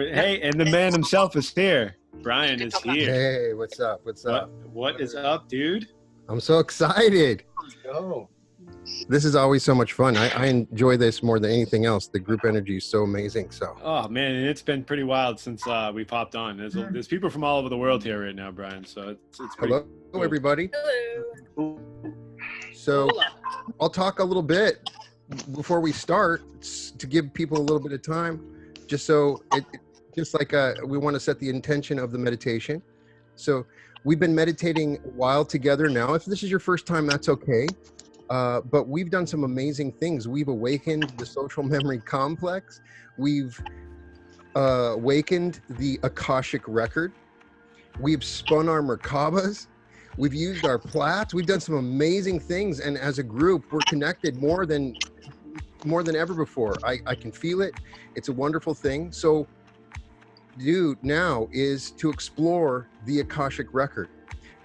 Hey, and the man himself is here. Brian is here. Hey, what's up? What's up? What is up, dude? I'm so excited. Let's go. This is always so much fun. I enjoy this more than anything else. The group energy is so amazing. So. Oh man, and it's been pretty wild since we popped on. There's people from all over the world here right now, Brian. So it's pretty Hello, cool. everybody. Hello. So I'll talk a little bit before we start to give people a little bit of time, just so we want to set the intention of the meditation. So we've been meditating a while together now. If this is your first time, that's okay. But we've done some amazing things. We've awakened the social memory complex. We've awakened the Akashic record. We've spun our Merkabas. We've used our plats. We've done some amazing things. And as a group, we're connected more than ever before. I can feel it. It's a wonderful thing. So now is to explore the Akashic record.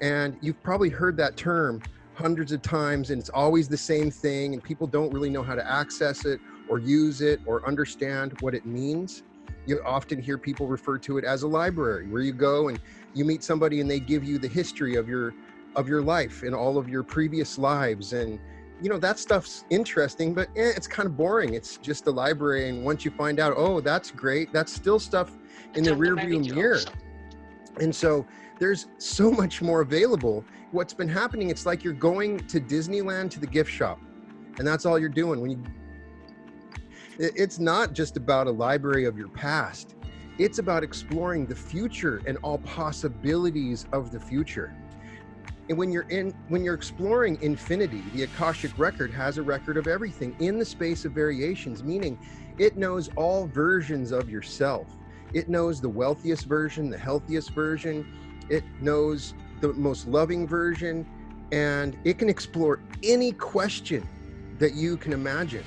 And you've probably heard that term hundreds of times, and it's always the same thing, and people don't really know how to access it or use it or understand what it means. You often hear people refer to it as a library, where you go and you meet somebody and they give you the history of your life and all of your previous lives. And that stuff's interesting, but it's kind of boring. It's just a library, and once you find out, oh, that's great, that's still stuff in the rearview mirror. And so there's so much more available. What's been happening, it's like you're going to Disneyland, to the gift shop, and that's all you're doing. It's not just about a library of your past. It's about exploring the future and all possibilities of the future. And when you're exploring infinity, the Akashic record has a record of everything in the space of variations, meaning it knows all versions of yourself. It knows the wealthiest version, the healthiest version. It knows the most loving version, and it can explore any question that you can imagine.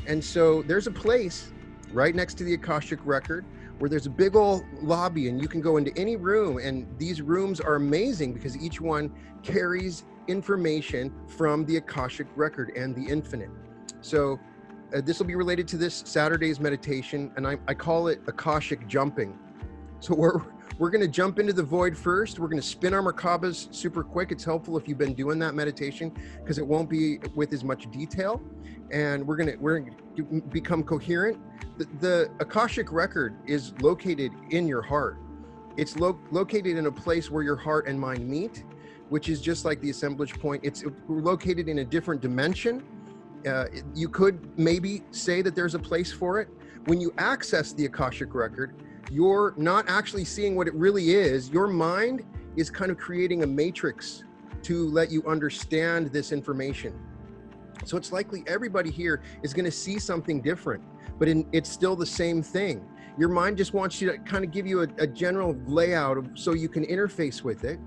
And so there's a place right next to the Akashic record where there's a big old lobby, and you can go into any room, and these rooms are amazing because each one carries information from the Akashic record and the infinite. So this will be related to this Saturday's meditation, and I call it Akashic jumping. So we're going to jump into the void first. We're going to spin our Merkabas super quick. It's helpful if you've been doing that meditation because it won't be with as much detail, and we're going to become coherent. The Akashic record is located in your heart. It's located in a place where your heart and mind meet, which is just like the assemblage point. It's located in a different dimension. You could maybe say that there's a place for it. When you access the Akashic record, you're not actually seeing what it really is. Your mind is kind of creating a matrix to let you understand this information. So it's likely everybody here is going to see something different, but it's still the same thing. Your mind just wants you to kind of give you a general layout so you can interface with it.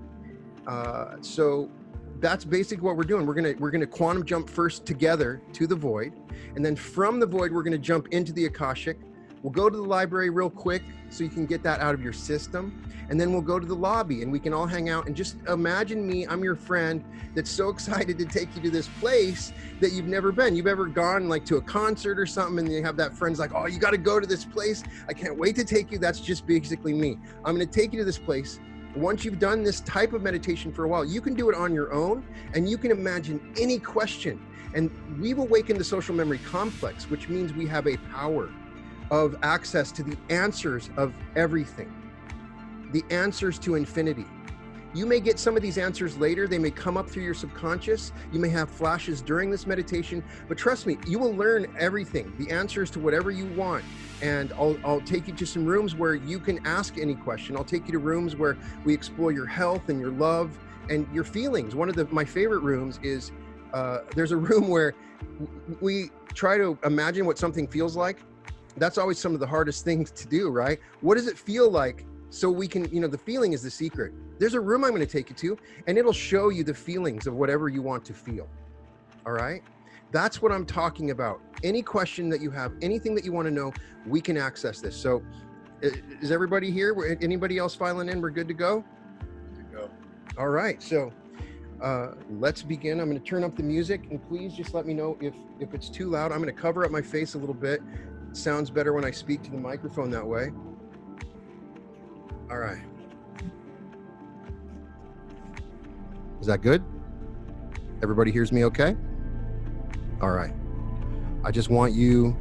So that's basically what we're doing. We're gonna quantum jump first together to the void, and then from the void we're gonna jump into the Akashic. We'll go to the library real quick so you can get that out of your system, and then we'll go to the lobby and we can all hang out and just imagine me. I'm your friend that's so excited to take you to this place that you've never been. You've ever gone like to a concert or something, and you have that friend's like, oh, you got to go to this place. I can't wait to take you. That's just basically me. I'm going to take you to this place. Once you've done this type of meditation for a while, you can do it on your own, and you can imagine any question. And we've awakened the social memory complex, which means we have a power of access to the answers of everything, the answers to infinity. You may get some of these answers later. They may come up through your subconscious. You may have flashes during this meditation, but trust me, you will learn everything, the answers to whatever you want. And I'll take you to some rooms where you can ask any question. I'll take you to rooms where we explore your health and your love and your feelings. One of my favorite rooms is, there's a room where we try to imagine what something feels like. That's always some of the hardest things to do, right? What does it feel like? So we can, the feeling is the secret. There's a room I'm going to take you to, and it'll show you the feelings of whatever you want to feel. All right? That's what I'm talking about. Any question that you have, anything that you want to know, we can access this. So is everybody here? Anybody else filing in? We're good to go? Good to go. All right. So let's begin. I'm going to turn up the music, and please just let me know if it's too loud. I'm going to cover up my face a little bit. It sounds better when I speak to the microphone that way. All right. Is that good? Everybody hears me okay? All right. I just want you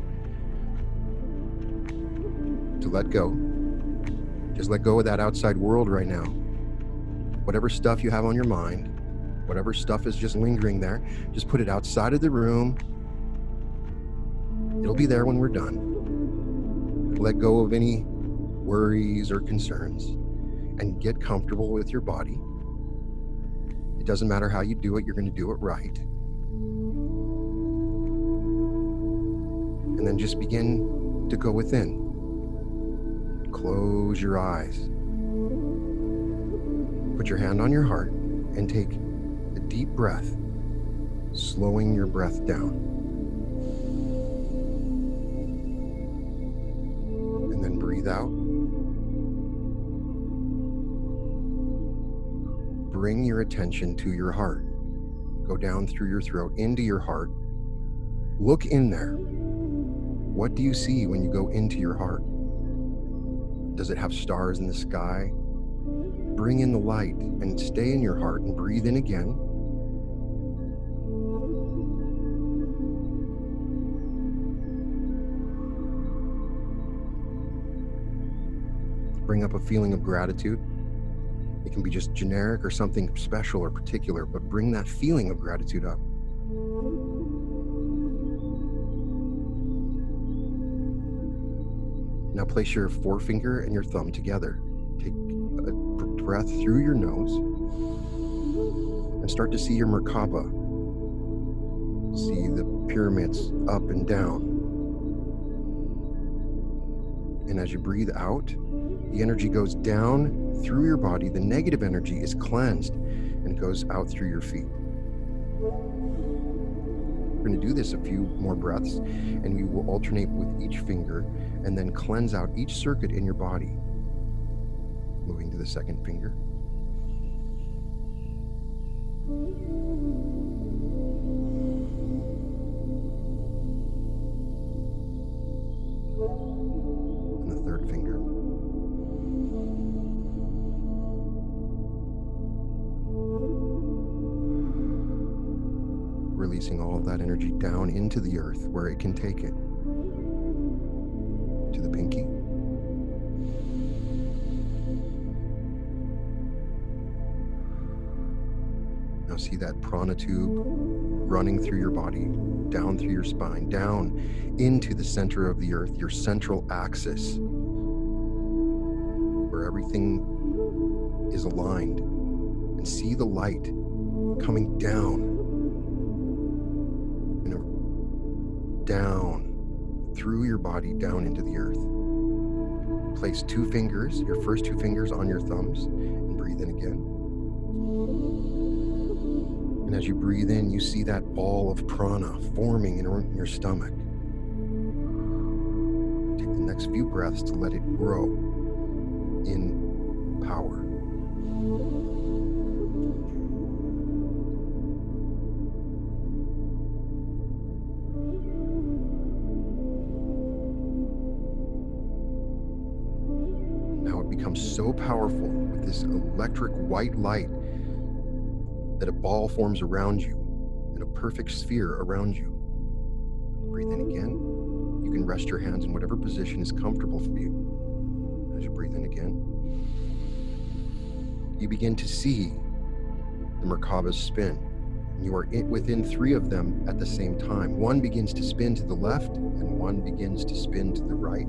to let go. Just let go of that outside world right now. Whatever stuff you have on your mind, whatever stuff is just lingering there, just put it outside of the room. It'll be there when we're done. Let go of any worries or concerns and get comfortable with your body. It doesn't matter how you do it, you're going to do it right. And then just begin to go within. Close your eyes. Put your hand on your heart and take a deep breath, slowing your breath down. And then breathe out. Bring your attention to your heart. Go down through your throat into your heart. Look in there. What do you see when you go into your heart? Does it have stars in the sky? Bring in the light and stay in your heart and breathe in again. Bring up a feeling of gratitude. It can be just generic or something special or particular, but bring that feeling of gratitude up. Now place your forefinger and your thumb together. Take a breath through your nose and start to see your Merkaba. See the pyramids up and down. And as you breathe out, the energy goes down through your body. The negative energy is cleansed and goes out through your feet. We're going to do this a few more breaths, and we will alternate with each finger and then cleanse out each circuit in your body. Moving to the second finger. And the third finger. Releasing all of that energy down into the earth where it can take it. To the pinky. Now see that prana tube running through your body, down through your spine, down into the center of the earth, your central axis, where everything is aligned. And see the light coming down. Down through your body, down into the earth. Place two fingers, your first two fingers on your thumbs, and breathe in again. And as you breathe in, you see that ball of prana forming in your stomach. Take the next few breaths to let it grow in power. Becomes so powerful with this electric white light that a ball forms around you in a perfect sphere around you. Breathe in again. You can rest your hands in whatever position is comfortable for you. As you breathe in again, you begin to see the Merkabas spin. You are within three of them at the same time. One begins to spin to the left and one begins to spin to the right.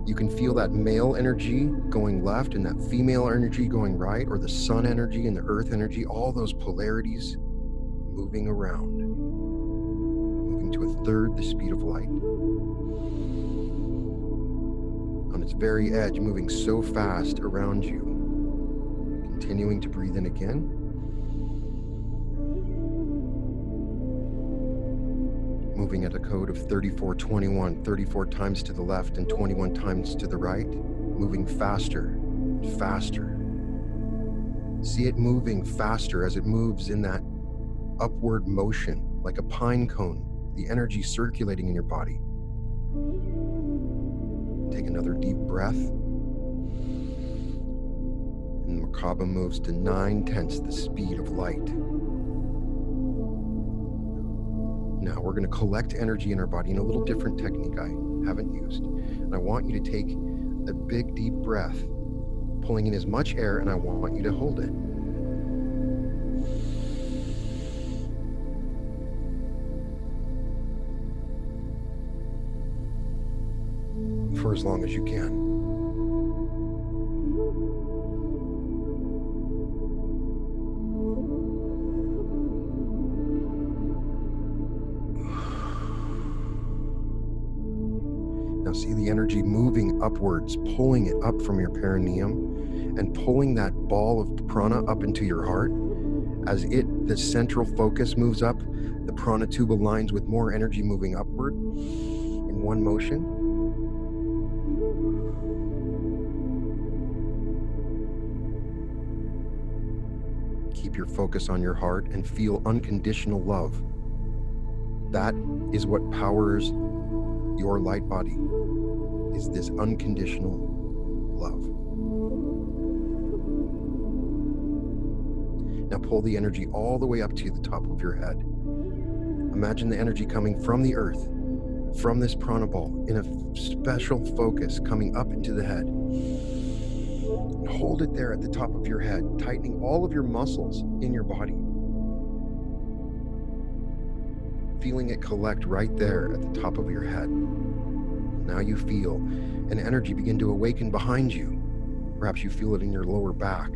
You can feel that male energy going left and that female energy going right, or the sun energy and the earth energy, all those polarities moving around, moving to a third the speed of light. On its very edge, moving so fast around you. Continuing to breathe in again. Moving at a code of 3421, 34 times to the left and 21 times to the right, moving faster and faster. See it moving faster as it moves in that upward motion, like a pine cone, the energy circulating in your body. Take another deep breath. And Merkaba moves to 9/10 the speed of light. Now we're going to collect energy in our body in a little different technique I haven't used. And I want you to take a big deep breath, pulling in as much air, and I want you to hold it. For as long as you can. Now see the energy moving upwards, pulling it up from your perineum and pulling that ball of prana up into your heart. As the central focus moves up, the prana tube aligns with more energy moving upward in one motion. Keep your focus on your heart and feel unconditional love. That is what powers your light body, is this unconditional love. Now pull the energy all the way up to the top of your head. Imagine the energy coming from the earth, from this prana ball, in a special focus coming up into the head. And hold it there at the top of your head, tightening all of your muscles in your body. Feeling it collect right there at the top of your head. Now you feel an energy begin to awaken behind you. Perhaps you feel it in your lower back.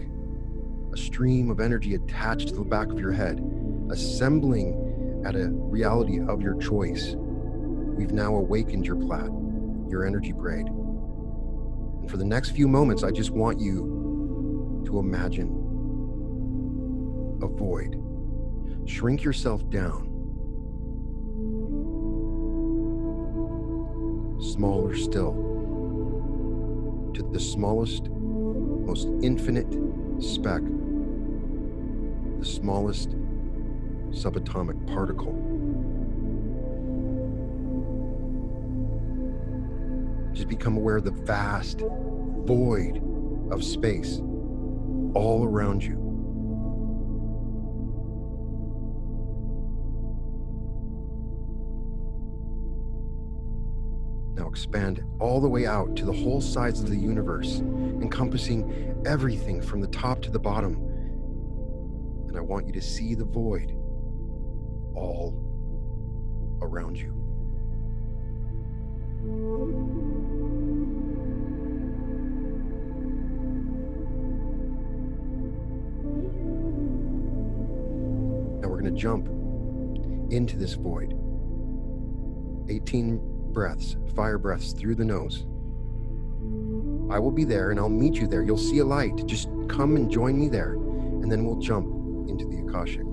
A stream of energy attached to the back of your head, assembling at a reality of your choice. We've now awakened your plat, your energy braid. And for the next few moments, I just want you to imagine a void. Shrink yourself down. Smaller still, to the smallest, most infinite speck, the smallest subatomic particle. Just become aware of the vast void of space all around you. Now expand all the way out to the whole size of the universe, encompassing everything from the top to the bottom. And I want you to see the void all around you. Now we're going to jump into this void. 18 breaths, fire breaths through the nose. I will be there and I'll meet you there. You'll see a light. Just come and join me there. And then we'll jump into the Akashic.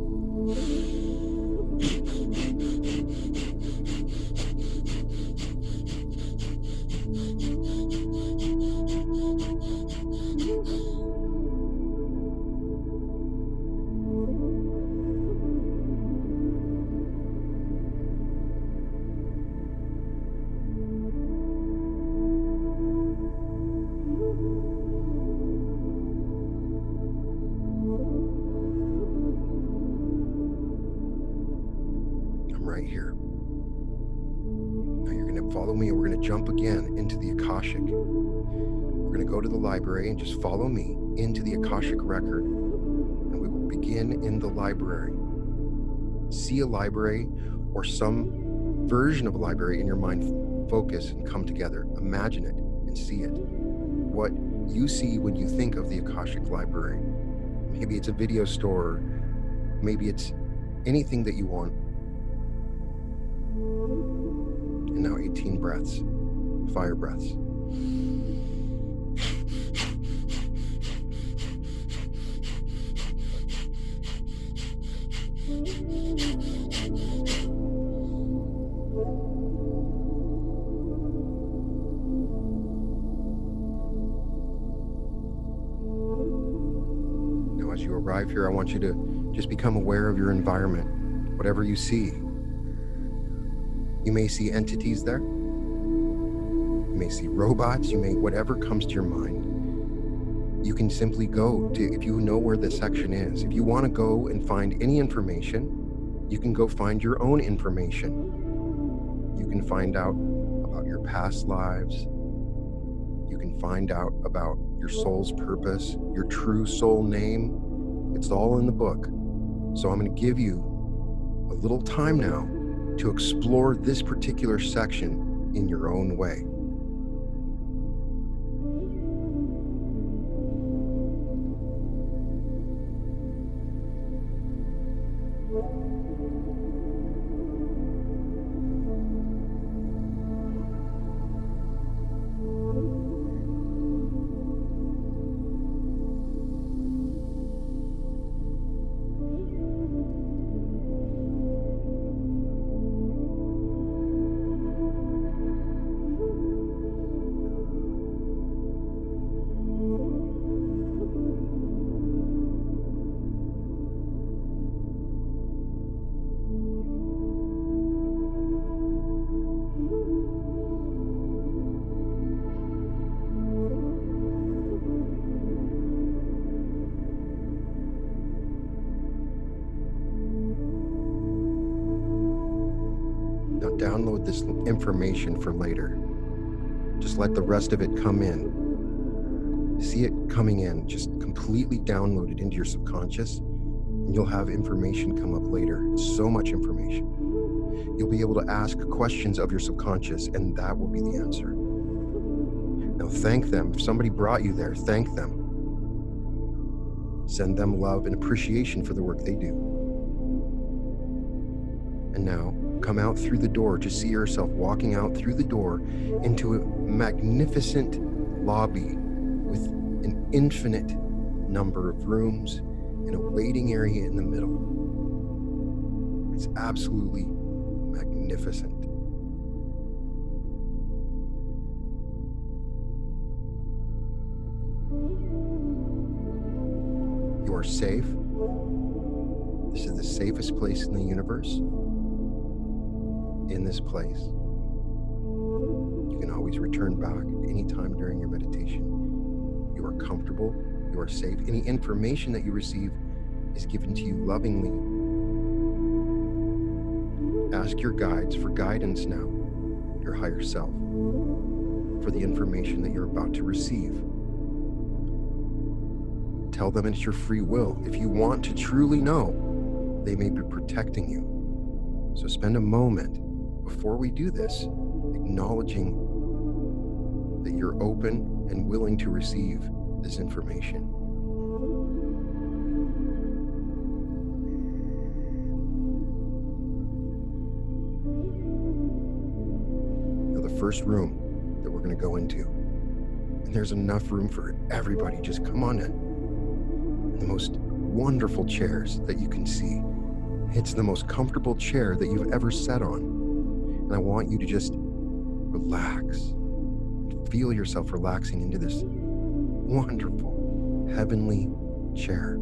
Right here. Now you're going to follow me and we're going to jump again into the Akashic. We're going to go to the library and just follow me into the Akashic record. And we will begin in the library. See a library or some version of a library in your mind. Focus and come together. Imagine it and see it. What you see when you think of the Akashic library. Maybe it's a video store. Maybe it's anything that you want. And now 18 breaths, fire breaths. Now as you arrive here, I want you to just become aware of your environment, whatever you see. You may see entities there. may see robots, you may, whatever comes to your mind. You can simply go to, if you know where the section is, if you want to go and find any information, you can go find your own information. You can find out about your past lives. You can find out about your soul's purpose, your true soul name. It's all in the book. So I'm going to give you a little time now to explore this particular section in your own way. Now download this information for later. Just let the rest of it come in. See it coming in, just completely downloaded into your subconscious, and you'll have information come up later. So much information. You'll be able to ask questions of your subconscious, and that will be the answer. Now thank them. If somebody brought you there, thank them. Send them love and appreciation for the work they do. And now, come out through the door. Just see yourself walking out through the door into a magnificent lobby with an infinite number of rooms and a waiting area in the middle. It's absolutely magnificent. You are safe. This is the safest place in the universe. In this place, you can always return back anytime during your meditation. You are comfortable, you are safe. Any information that you receive is given to you lovingly. Ask your guides for guidance now, your higher self, for the information that you're about to receive. Tell them it's your free will. If you want to truly know, they may be protecting you. So spend a moment before we do this, acknowledging that you're open and willing to receive this information. Now, the first room that we're going to go into, and there's enough room for everybody, just come on in. The most wonderful chairs that you can see. It's the most comfortable chair that you've ever sat on. And I want you to just relax, feel yourself relaxing into this wonderful, heavenly chair.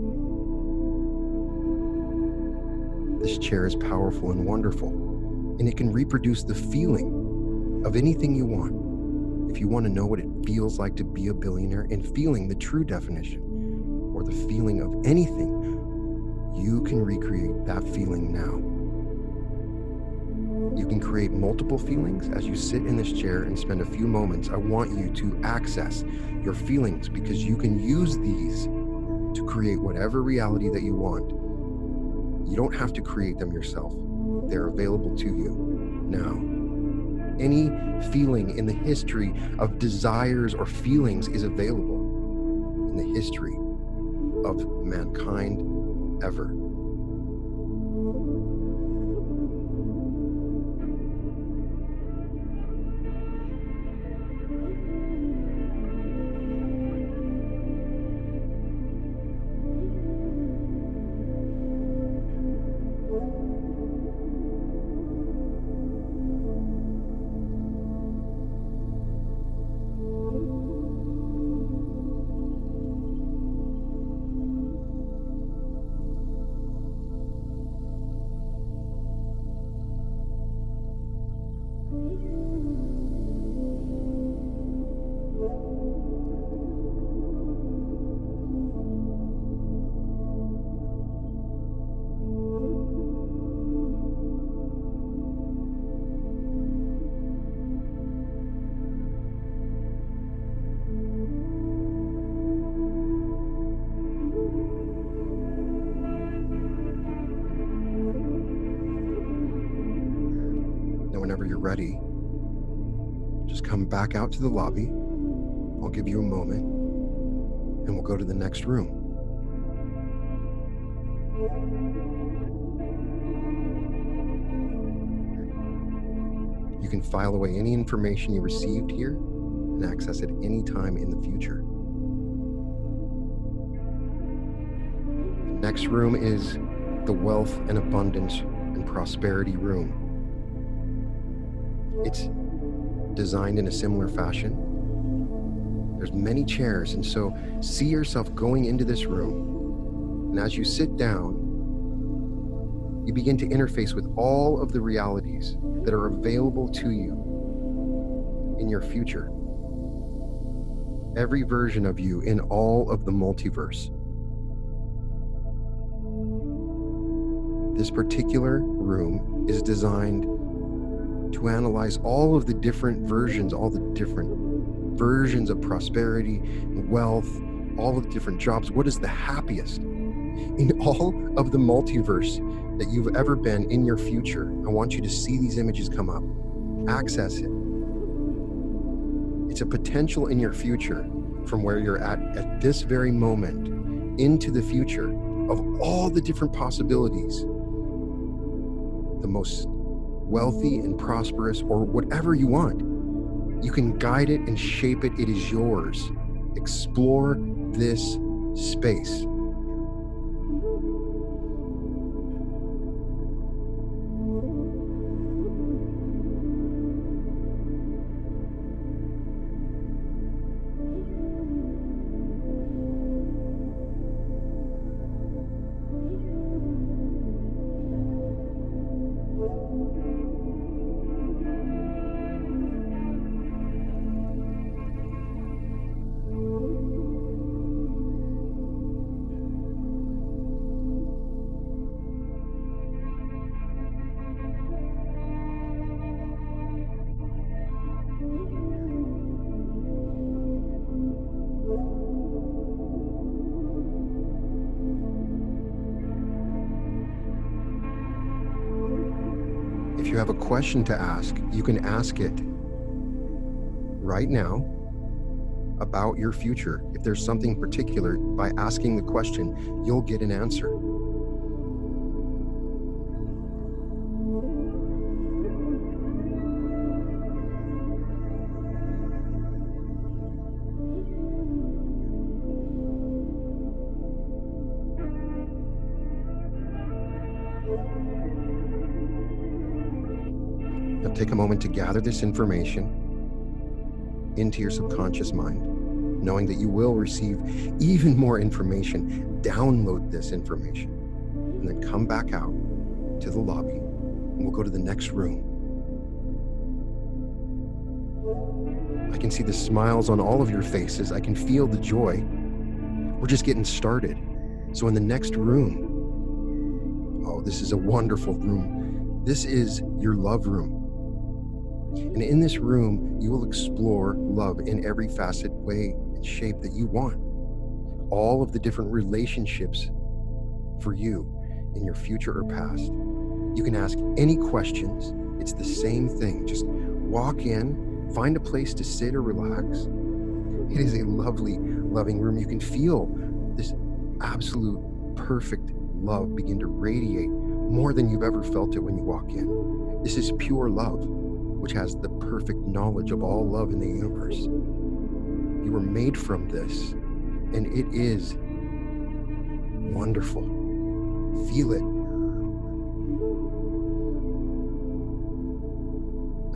This chair is powerful and wonderful, and it can reproduce the feeling of anything you want. If you want to know what it feels like to be a billionaire and feeling the true definition, or the feeling of anything, you can recreate that feeling now. You can create multiple feelings as you sit in this chair and spend a few moments. I want you to access your feelings because you can use these to create whatever reality that you want. You don't have to create them yourself. They're available to you now. Any feeling in the history of desires or feelings is available in the history of mankind ever. ready, just come back out to the lobby. I'll give you a moment, and we'll go to the next room. You can file away any information you received here and access it any time in the future. The next room is the wealth and abundance and prosperity room. It's designed in a similar fashion. There's many chairs, and so see yourself going into this room. And as you sit down, you begin to interface with all of the realities that are available to you in your future. Every version of you in all of the multiverse. This particular room is designed to analyze all of the different versions, all the different versions of prosperity and wealth, all of the different jobs. What is the happiest in all of the multiverse that you've ever been in your future? I want you to see these images come up. Access it. It's a potential in your future from where you're at this very moment into the future of all the different possibilities. The most wealthy and prosperous, or whatever you want. You can guide it and shape it. It is yours. Explore this space. If you have a question to ask, you can ask it right now about your future. If there's something particular, by asking the question, you'll get an answer. Now take a moment to gather this information into your subconscious mind, knowing that you will receive even more information. Download this information, and then come back out to the lobby, and we'll go to the next room. I can see the smiles on all of your faces. I can feel the joy. We're just getting started. So in the next room, oh, this is a wonderful room. This is your love room. And in this room, you will explore love in every facet, way, and shape that you want. All of the different relationships for you in your future or past. You can ask any questions. It's the same thing. Just walk in, find a place to sit or relax. It is a lovely, loving room. You can feel this absolute perfect love begin to radiate more than you've ever felt it when you walk in. This is pure love, which has the perfect knowledge of all love in the universe. You were made from this, and it is wonderful. Feel it.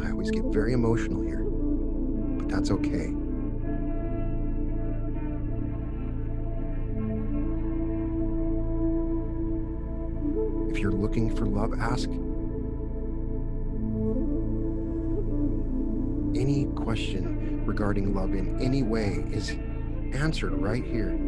I always get very emotional here, but that's okay. If you're looking for love, ask. Any question regarding love in any way is answered right here.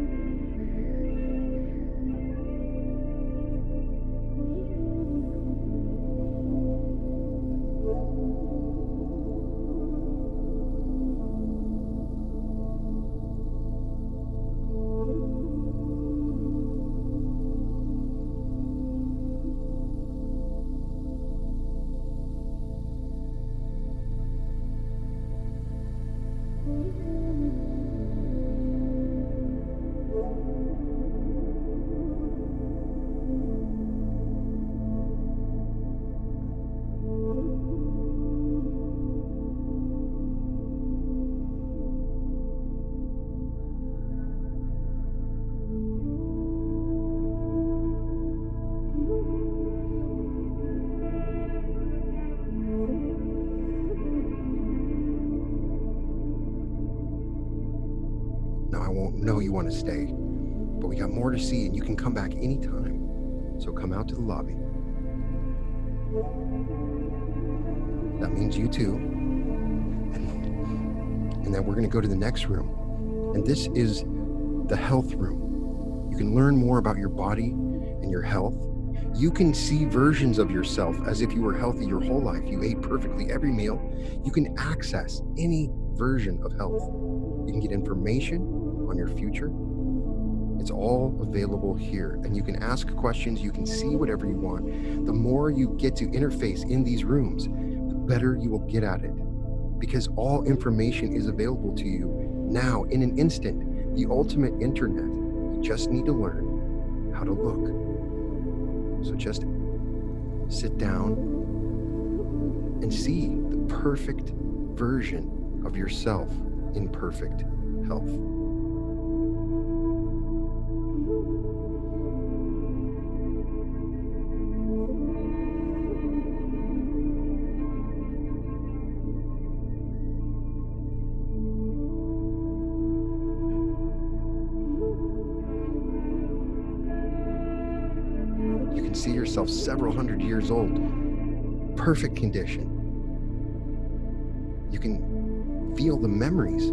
Now, I won't know you want to stay, but we got more to see, and you can come back anytime. So come out to the lobby. That means you too. And then we're going to go to the next room. And this is the health room. You can learn more about your body and your health. You can see versions of yourself as if you were healthy your whole life. You ate perfectly every meal. You can access any version of health. You can get information on your future. It's all available here. And you can ask questions. You can see whatever you want. The more you get to interface in these rooms, the better you will get at it. Because all information is available to you now in an instant. The ultimate internet. You just need to learn how to look. So just sit down and see the perfect version of yourself in perfect health. You can see yourself several hundred years old, perfect condition. You can feel the memories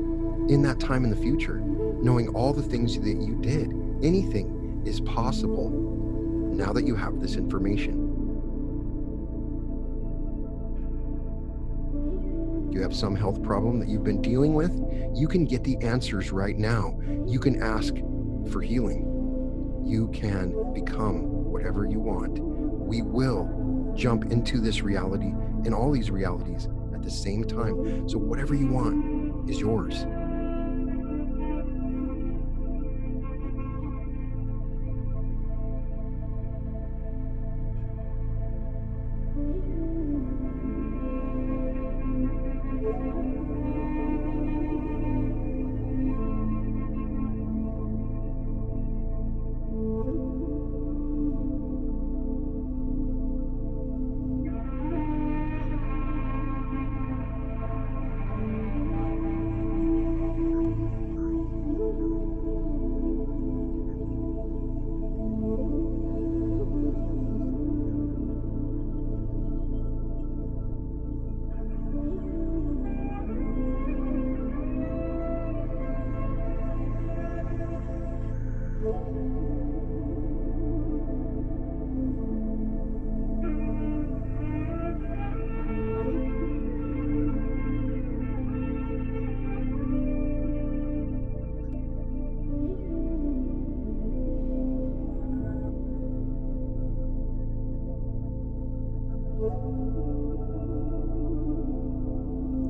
in that time in the future, knowing all the things that you did. Anything is possible now that you have this information. You have some health problem that you've been dealing with, you can get the answers right now. You can ask for healing. You can become whatever you want. We will jump into this reality and all these realities at the same time. So whatever you want is yours.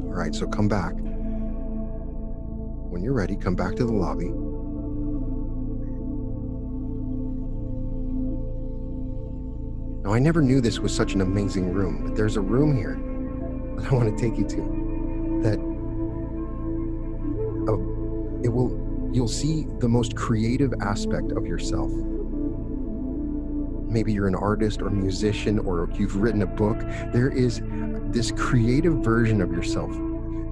All right, so come back. When you're ready, come back to the lobby. Now, I never knew this was such an amazing room, but there's a room here that I want to take you to that you'll see the most creative aspect of yourself. Maybe you're an artist or musician, or you've written a book. There is this creative version of yourself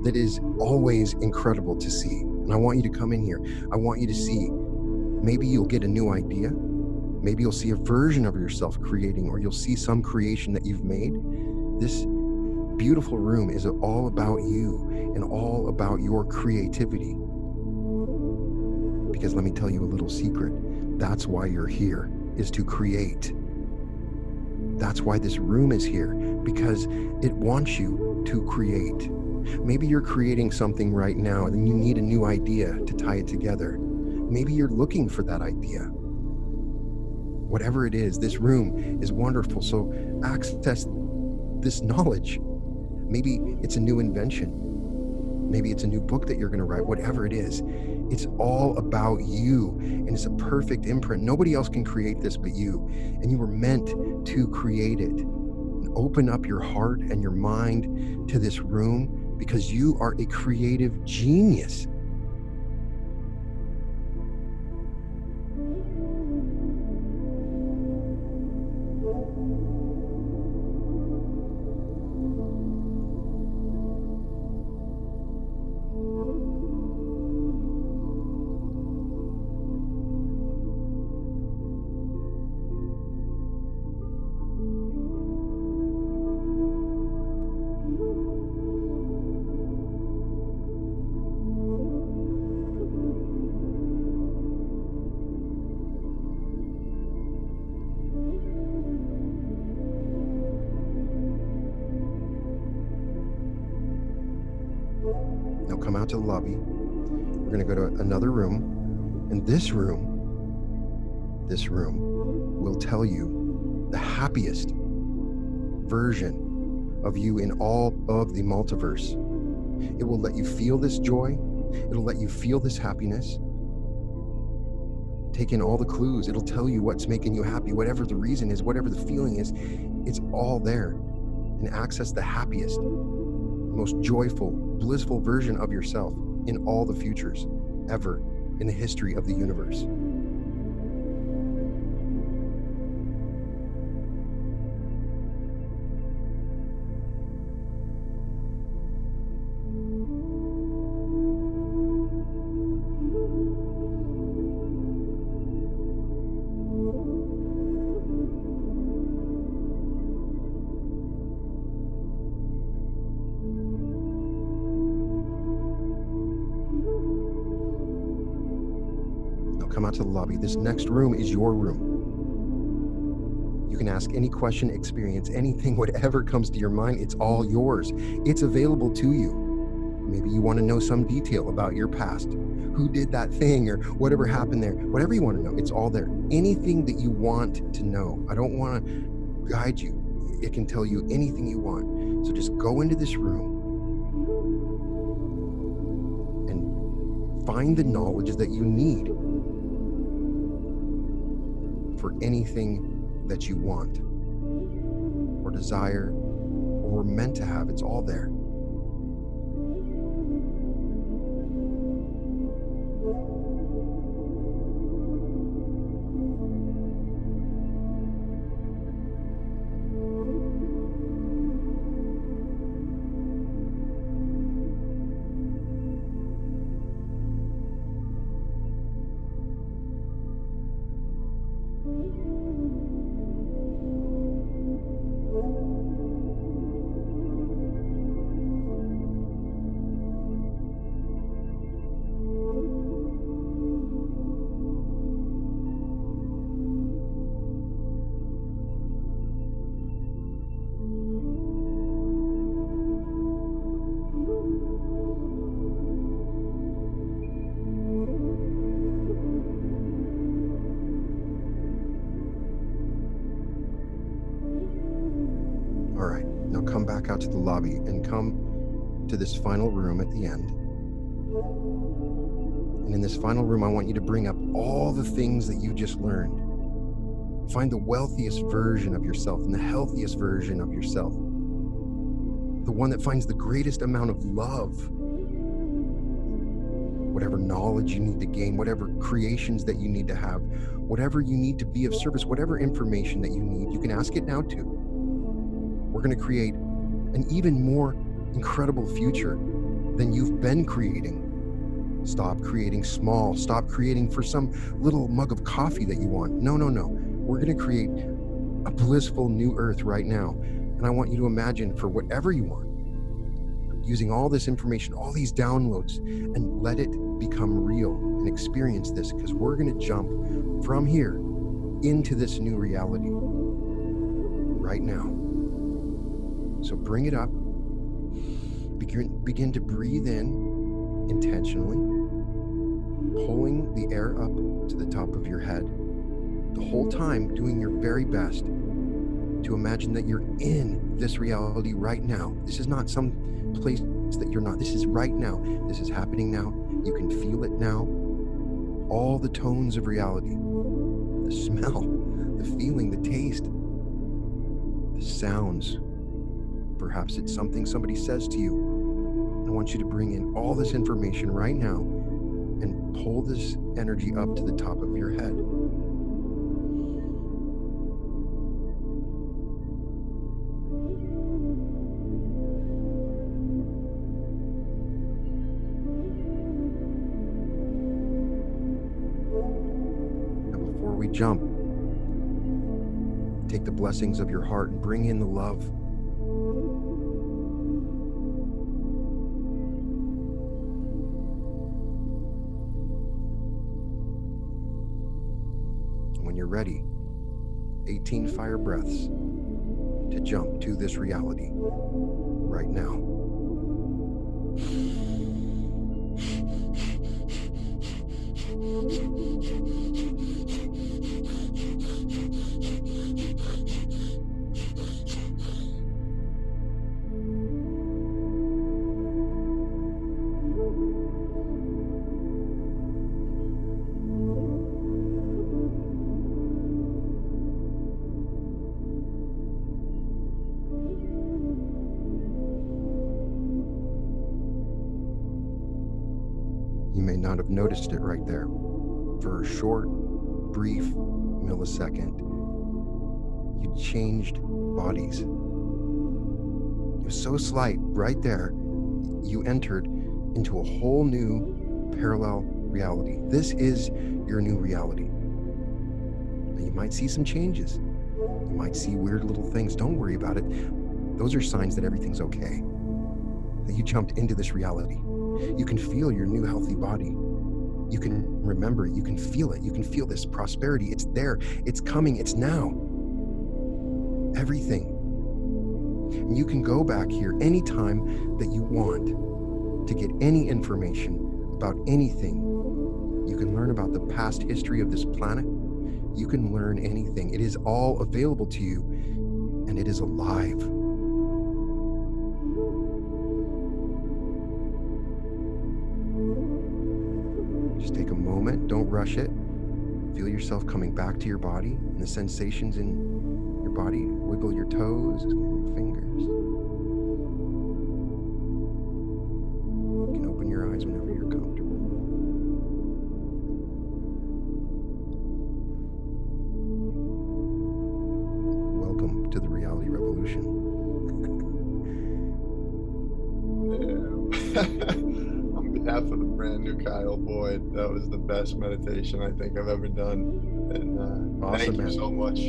that is always incredible to see. And I want you to come in here. I want you to see, maybe you'll get a new idea. Maybe you'll see a version of yourself creating, or you'll see some creation that you've made. This beautiful room is all about you and all about your creativity. Because let me tell you a little secret. That's why you're here, is to create. That's why this room is here, because it wants you to create. Maybe you're creating something right now and you need a new idea to tie it together. Maybe you're looking for that idea. Whatever it is, this room is wonderful. So access this knowledge. Maybe it's a new invention. Maybe it's a new book that you're going to write. Whatever it is, it's all about you, and it's a perfect imprint. Nobody else can create this but you, and you were meant to create it. And open up your heart and your mind to this room, because you are a creative genius. out to the lobby. We're going to go to another room. And this room will tell you the happiest version of you in all of the multiverse. It will let you feel this joy. It'll let you feel this happiness. Take in all the clues. It'll tell you what's making you happy, whatever the reason is, whatever the feeling is, it's all there. And access the happiest, most joyful, blissful version of yourself in all the futures ever in the history of the universe. Come out to the lobby. This next room is your room. You can ask any question, experience anything, whatever comes to your mind. It's all yours. It's available to you. Maybe you want to know some detail about your past, who did that thing or whatever happened there. Whatever you want to know, it's all there. Anything that you want to know. I don't want to guide you. It can tell you anything you want. So just go into this room and find the knowledge that you need for anything that you want or desire or were meant to have. It's all there. All right, now come back out to the lobby and come to this final room at the end. And in this final room, I want you to bring up all the things that you just learned. Find the wealthiest version of yourself and the healthiest version of yourself. The one that finds the greatest amount of love. Whatever knowledge you need to gain, whatever creations that you need to have, whatever you need to be of service, whatever information that you need, you can ask it now too. We're going to create an even more incredible future than you've been creating. Stop creating small. Stop creating for some little mug of coffee that you want. No. We're going to create a blissful new earth right now. And I want you to imagine for whatever you want, using all this information, all these downloads, and let it become real and experience this, because we're going to jump from here into this new reality right now. So bring it up. Begin to breathe in intentionally, pulling the air up to the top of your head. The whole time doing your very best to imagine that you're in this reality right now. This is not some place that you're not. This is right now. This is happening now. You can feel it now. All the tones of reality, the smell, the feeling, the taste, the sounds. Perhaps it's something somebody says to you. I want you to bring in all this information right now and pull this energy up to the top of your head. Now before we jump, take the blessings of your heart and bring in the love. When you're ready, 18 fire breaths to jump to this reality right now. You may not have noticed it right there. For a short, brief millisecond, you changed bodies. It was so slight right there, you entered into a whole new parallel reality. This is your new reality. Now, you might see some changes. You might see weird little things. Don't worry about it. Those are signs that everything's okay. That you jumped into this reality. You can feel your new healthy body. You can remember it. You can feel it. You can feel this prosperity. It's there. It's coming. It's now. Everything. And you can go back here anytime that you want to get any information about anything. You can learn about the past history of this planet. You can learn anything. It is all available to you, and it is alive. Just take a moment, don't rush it. Feel yourself coming back to your body and the sensations in your body. Wiggle your toes and your fingers. You can open your eyes whenever you're comfortable. Welcome to the reality revolution. On behalf of the brand new Kyle Boyd, that was the best meditation I think I've ever done. And Awesome, thank you man. so much.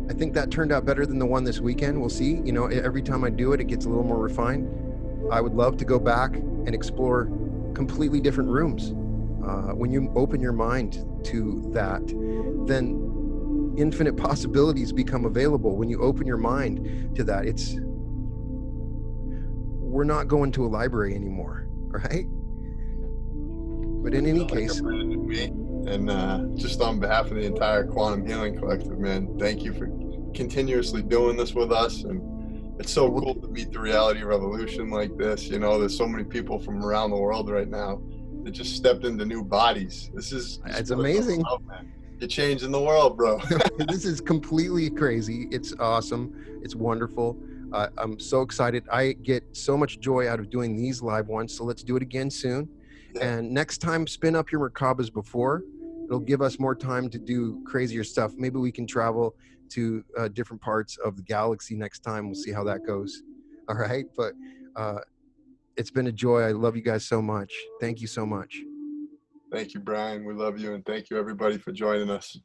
I think that turned out better than the one this weekend. We'll see. You know, every time I do it, it gets a little more refined. I would love to go back and explore completely different rooms. When you open your mind to that, then infinite possibilities become available. When you open your mind to that, we're not going to a library anymore, right? But in any case, and just on behalf of the entire Quantum Healing Collective, man, thank you for continuously doing this with us. And it's so cool to meet the reality revolution like this. You know, there's so many people from around the world right now that just stepped into new bodies. It's amazing. You're changing the world, bro. This is completely crazy. It's awesome. It's wonderful. I'm so excited. I get so much joy out of doing these live ones. So let's do it again soon. Yeah. And next time, spin up your Merkabas before. It'll give us more time to do crazier stuff. Maybe we can travel to different parts of the galaxy next time. We'll see how that goes. All right. But it's been a joy. I love you guys so much. Thank you so much. Thank you, Brian. We love you. And thank you, everybody, for joining us.